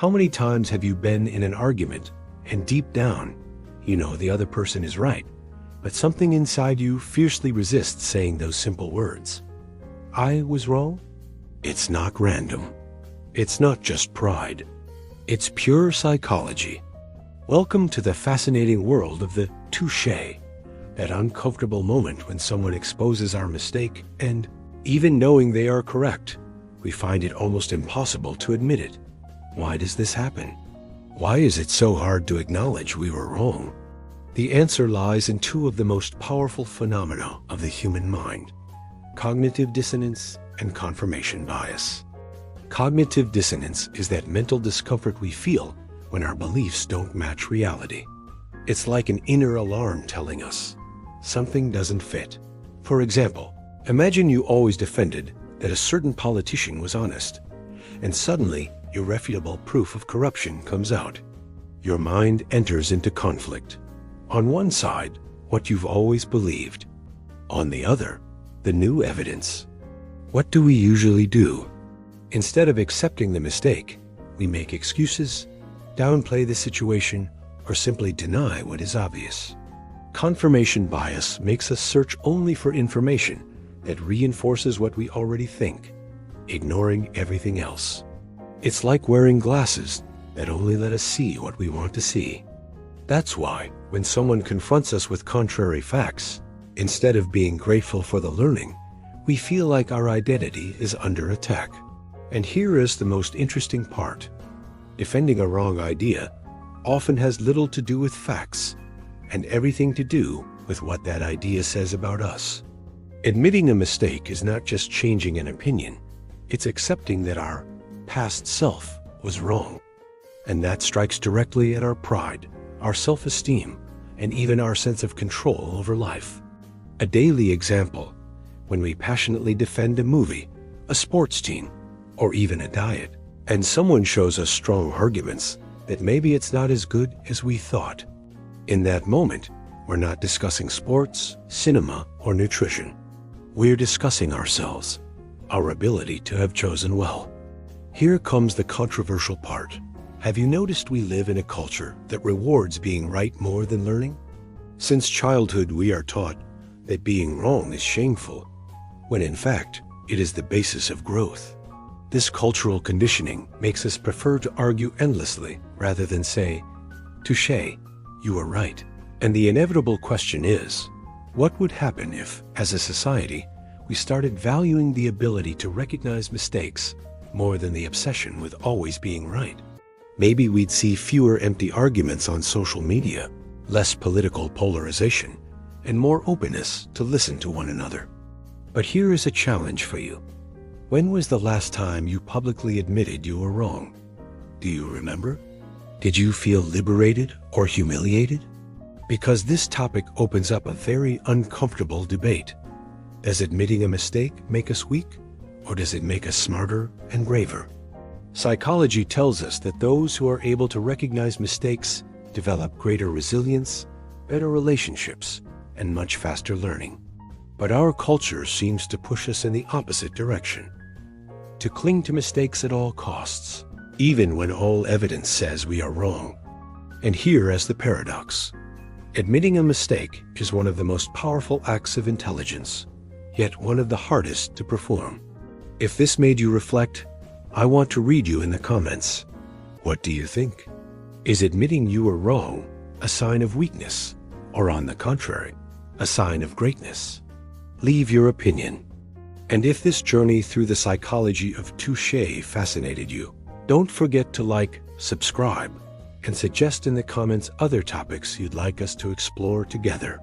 How many times have you been in an argument and deep down, you know the other person is right, but something inside you fiercely resists saying those simple words? I was wrong? It's not random. It's not just pride. It's pure psychology. Welcome to the fascinating world of the touché, that uncomfortable moment when someone exposes our mistake and, even knowing they are correct, we find it almost impossible to admit it. Why does this happen? Why is it so hard to acknowledge we were wrong? The answer lies in two of the most powerful phenomena of the human mind: cognitive dissonance and confirmation bias. Cognitive dissonance is that mental discomfort we feel when our beliefs don't match reality. It's like an inner alarm telling us something doesn't fit. For example, imagine you always defended that a certain politician was honest, and suddenly irrefutable proof of corruption comes out. Your mind enters into conflict. On one side, what you've always believed. On the other, the new evidence. What do we usually do? Instead of accepting the mistake, we make excuses, downplay the situation, or simply deny what is obvious. Confirmation bias makes us search only for information that reinforces what we already think, ignoring everything else. It's like wearing glasses that only let us see what we want to see. That's why, when someone confronts us with contrary facts, instead of being grateful for the learning, we feel like our identity is under attack. And here is the most interesting part. Defending a wrong idea often has little to do with facts, and everything to do with what that idea says about us. Admitting a mistake is not just changing an opinion, it's accepting that our past self was wrong. And that strikes directly at our pride, our self-esteem, and even our sense of control over life. A daily example: when we passionately defend a movie, a sports team, or even a diet, and someone shows us strong arguments that maybe it's not as good as we thought. In that moment, we're not discussing sports, cinema, or nutrition. We're discussing ourselves, our ability to have chosen well. Here comes the controversial part. Have you noticed we live in a culture that rewards being right more than learning? Since childhood, we are taught that being wrong is shameful, when in fact, it is the basis of growth. This cultural conditioning makes us prefer to argue endlessly rather than say, touché, you are right. And the inevitable question is, what would happen if, as a society, we started valuing the ability to recognize mistakes more than the obsession with always being right? Maybe we'd see fewer empty arguments on social media, less political polarization, and more openness to listen to one another. But here is a challenge for you. When was the last time you publicly admitted you were wrong? Do you remember? Did you feel liberated or humiliated? Because this topic opens up a very uncomfortable debate. Does admitting a mistake make us weak, or does it make us smarter and braver? Psychology tells us that those who are able to recognize mistakes develop greater resilience, better relationships, and much faster learning. But our culture seems to push us in the opposite direction, to cling to mistakes at all costs, even when all evidence says we are wrong. And here is the paradox. Admitting a mistake is one of the most powerful acts of intelligence, yet one of the hardest to perform. If this made you reflect, I want to read you in the comments. What do you think? Is admitting you were wrong a sign of weakness, or on the contrary, a sign of greatness? Leave your opinion. And if this journey through the psychology of touché fascinated you, don't forget to like, subscribe, and suggest in the comments other topics you'd like us to explore together.